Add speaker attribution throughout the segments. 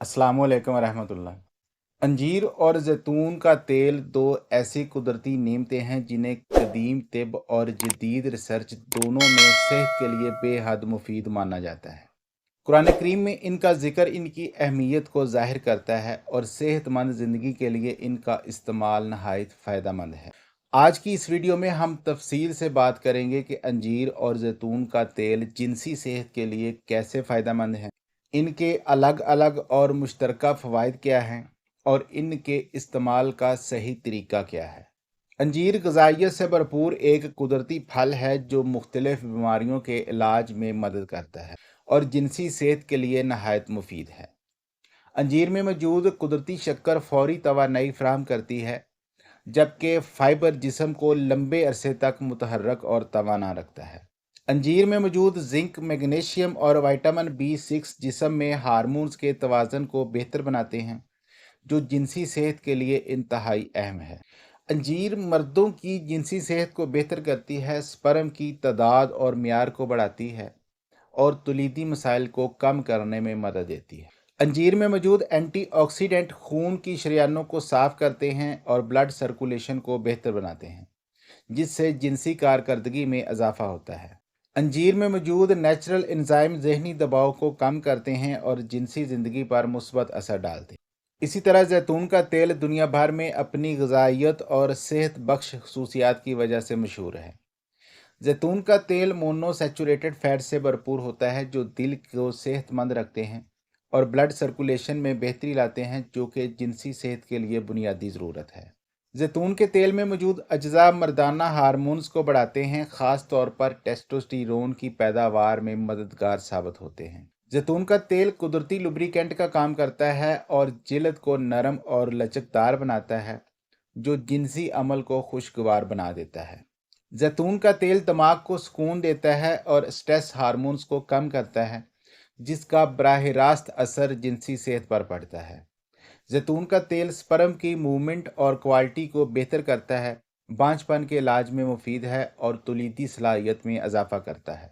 Speaker 1: अस्सलाम वालेकुम रहमतुल्लाह। अंजीर और जैतून का तेल दो ऐसी कुदरती नेमतें हैं जिन्हें कदीम तिब और जदीद रिसर्च दोनों में सेहत के लिए बेहद मुफीद माना जाता है। कुरान करीम में इनका जिक्र इनकी अहमियत को जाहिर करता है और सेहतमंद ज़िंदगी के लिए इनका इस्तेमाल नहायत फ़ायदेमंद है। आज की इस वीडियो में हम तफसील से बात करेंगे कि अंजीर और जैतून का तेल जिनसी सेहत के लिए कैसे फ़ायदेमंद है, इनके अलग अलग और मुश्तरका फ़वाइद क्या हैं और इनके इस्तेमाल का सही तरीका क्या है। अंजीर ग़िज़ाइयत से भरपूर एक कुदरती फल है जो मुख्तलिफ बीमारियों के इलाज में मदद करता है और जिनसी सेहत के लिए नहायत मुफीद है। अंजीर में मौजूद कुदरती शक्कर फौरी तवानाई फराहम करती है, जबकि फाइबर जिस्म को लंबे अरसे तक मुतहर्रक और तवाना रखता है। अंजीर में मौजूद जिंक, मैग्नीशियम और विटामिन B6 जिस्म में हार्मोन्स के तवाज़न को बेहतर बनाते हैं, जो जिनसी सेहत के लिए इंतहाई अहम है। अंजीर मर्दों की जिनसी सेहत को बेहतर करती है, स्पर्म की तादाद और मियार को बढ़ाती है और तौलीदी मसाइल को कम करने में मदद देती है। अंजीर में मौजूद एंटीऑक्सीडेंट खून की शरीयानों को साफ करते हैं और ब्लड सर्कुलेशन को बेहतर बनाते हैं, जिससे जिनसी कारकर्दगी में इजाफा होता है। अंजीर में मौजूद नेचुरल एंजाइम ज़हनी दबाव को कम करते हैं और जिनसी ज़िंदगी पर मुस्बत असर डालते हैं। इसी तरह जैतून का तेल दुनिया भर में अपनी ग़िज़ाइयत और सेहत बख्श खसूसियात की वजह से मशहूर है। जैतून का तेल मोनोसैचुरेटेड फैट से भरपूर होता है, जो दिल को सेहतमंद रखते हैं और ब्लड सर्कुलेशन में बेहतरी लाते हैं, जो कि जिनसी सेहत के लिए बुनियादी ज़रूरत है। जैतून के तेल में मौजूद अज्जा मर्दाना हार्मोन्स को बढ़ाते हैं, ख़ास तौर पर टेस्टोस्टेरोन की पैदावार में मददगार साबित होते हैं। जैतून का तेल कुदरती लुब्रिकेंट का काम करता है और जिल्द को नरम और लचकदार बनाता है, जो जिनसी अमल को खुशगवार बना देता है। जैतून का तेल दिमाग को सुकून देता है और स्ट्रेस हार्मोन्स को कम करता है, जिसका बराह रास्त असर जिनसी सेहत पर पड़ता है। जैतून का तेल स्पर्म की मूवमेंट और क्वालिटी को बेहतर करता है, बांझपन के इलाज में मुफीद है और तौलीदी सलाहियत में इजाफा करता है।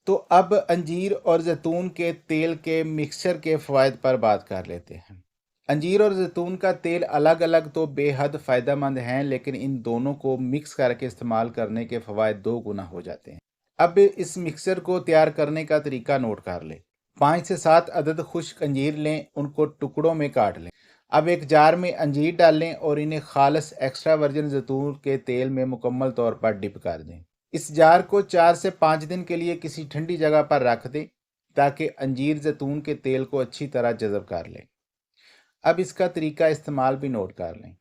Speaker 1: तो अब अंजीर और जैतून के तेल के मिक्सचर के फ़वाइद पर बात कर लेते हैं। अंजीर और जैतून का तेल अलग अलग तो बेहद फ़ायदेमंद हैं, लेकिन इन दोनों को मिक्स करके इस्तेमाल करने के फ़वाइद दो गुना हो जाते हैं। अब इस मिक्सचर को तैयार करने का तरीका नोट कर लें। 5 से 7 अदद खुश्क अंजीर लें, उनको टुकड़ों में काट लें। अब एक जार में अंजीर डालें और इन्हें खालिस एक्स्ट्रा वर्जिन जैतून के तेल में मुकम्मल तौर पर डिप कर दें। इस जार को 4 से 5 दिन के लिए किसी ठंडी जगह पर रख दें, ताकि अंजीर जैतून के तेल को अच्छी तरह जज़ब कर लें। अब इसका तरीका इस्तेमाल भी नोट कर लें।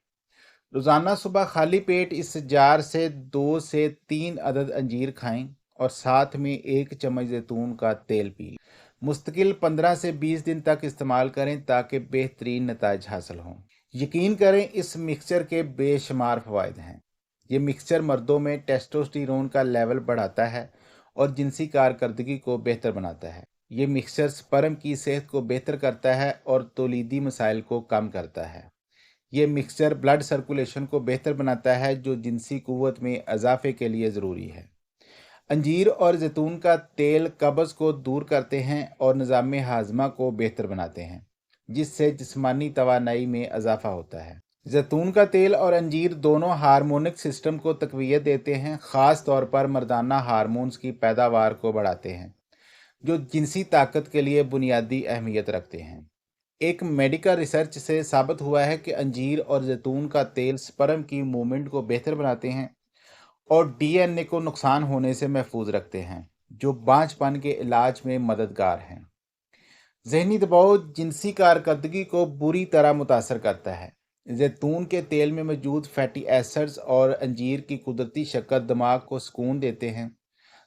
Speaker 1: रोज़ाना सुबह खाली पेट इस जार से 2 से 3 अदद अंजीर खाएं और साथ में 1 चम्मच जैतून का तेल पी लें। मुस्तकिल 15 से 20 दिन तक इस्तेमाल करें ताकि बेहतरीन नताइज हासिल हों। यकीन करें, इस मिक्सचर के बेशुमार फ़वाइद हैं। ये मिक्सचर मर्दों में टेस्टोस्टेरोन का लेवल बढ़ाता है और जिनसी कारकर्दगी को बेहतर बनाता है। ये मिक्सचर स्पर्म की सेहत को बेहतर करता है और तौलीदी मसाइल को कम करता है। ये मिक्सचर ब्लड सर्कुलेशन को बेहतर बनाता है, जो जिनसी क़ुव्वत में इजाफे के लिए ज़रूरी है। अंजीर और जैतून का तेल कब्ज़ को दूर करते हैं और निज़ाम हाज़मा को बेहतर बनाते हैं, जिससे जिस्मानी तवानाई में इजाफा होता है। जैतून का तेल और अंजीर दोनों हार्मोनिक सिस्टम को तक़वियत देते हैं, ख़ास तौर पर मर्दाना हार्मोन्स की पैदावार को बढ़ाते हैं, जो जिनसी ताकत के लिए बुनियादी अहमियत रखते हैं। एक मेडिकल रिसर्च से साबित हुआ है कि अंजीर और जैतून का तेल स्पर्म की मूवमेंट को बेहतर बनाते हैं और DNA को नुकसान होने से महफूज रखते हैं, जो बांझपन के इलाज में मददगार हैं। जहनी दबाव जिनसी कारकर्दगी को बुरी तरह मुतासर करता है। जैतून के तेल में मौजूद फैटी एसिड्स और अंजीर की कुदरती शक्कर दिमाग को सुकून देते हैं,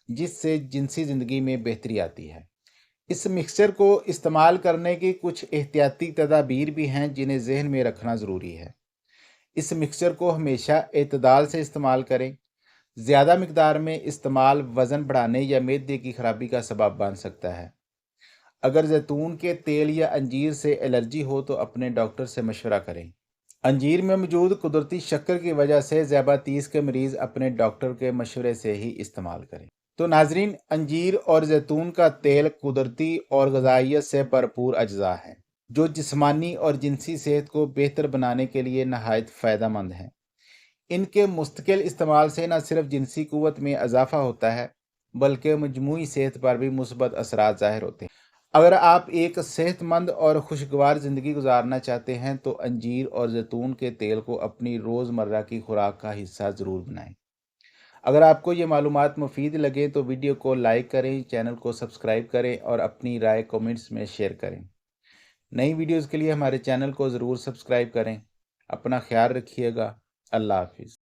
Speaker 1: जिससे जिनसी ज़िंदगी में बेहतरी आती है। इस मिक्सचर को इस्तेमाल करने की कुछ एहतियाती तदाबीर भी हैं, जिन्हें जहन में रखना ज़रूरी है। इस मिक्सचर को हमेशा एतदाल से इस्तेमाल करें। ज़्यादा मिकदार में इस्तेमाल वज़न बढ़ाने या मैदे की खराबी का सबब बन सकता है। अगर जैतून के तेल या अंजीर से एलर्जी हो तो अपने डॉक्टर से मशवरा करें। अंजीर में मौजूद कुदरती शक्कर की वजह से ज़ियाबतीस के मरीज़ अपने डॉक्टर के मशवरे से ही इस्तेमाल करें। तो नाजरीन, अंजीर और जैतून का तेल कुदरती और ग़िज़ाइयत से भरपूर अज्जा हैं, جو جسمانی اور جنسی صحت کو بہتر بنانے کے لیے نہایت فائدہ مند ہیں۔ ان کے مستقل استعمال سے نہ صرف جنسی قوت میں اضافہ ہوتا ہے بلکہ مجموعی صحت پر بھی مثبت اثرات ظاہر ہوتے ہیں۔ اگر آپ ایک صحت مند اور خوشگوار زندگی گزارنا چاہتے ہیں تو انجیر اور زیتون کے تیل کو اپنی روزمرہ کی خوراک کا حصہ ضرور بنائیں۔ اگر آپ کو یہ معلومات مفید لگے تو ویڈیو کو لائک کریں، چینل کو سبسکرائب کریں اور اپنی رائے کومنٹس میں شیئر کریں۔ نئی ویڈیوز کے لیے ہمارے چینل کو ضرور سبسکرائب کریں۔ اپنا خیال رکھیے گا۔ اللہ حافظ۔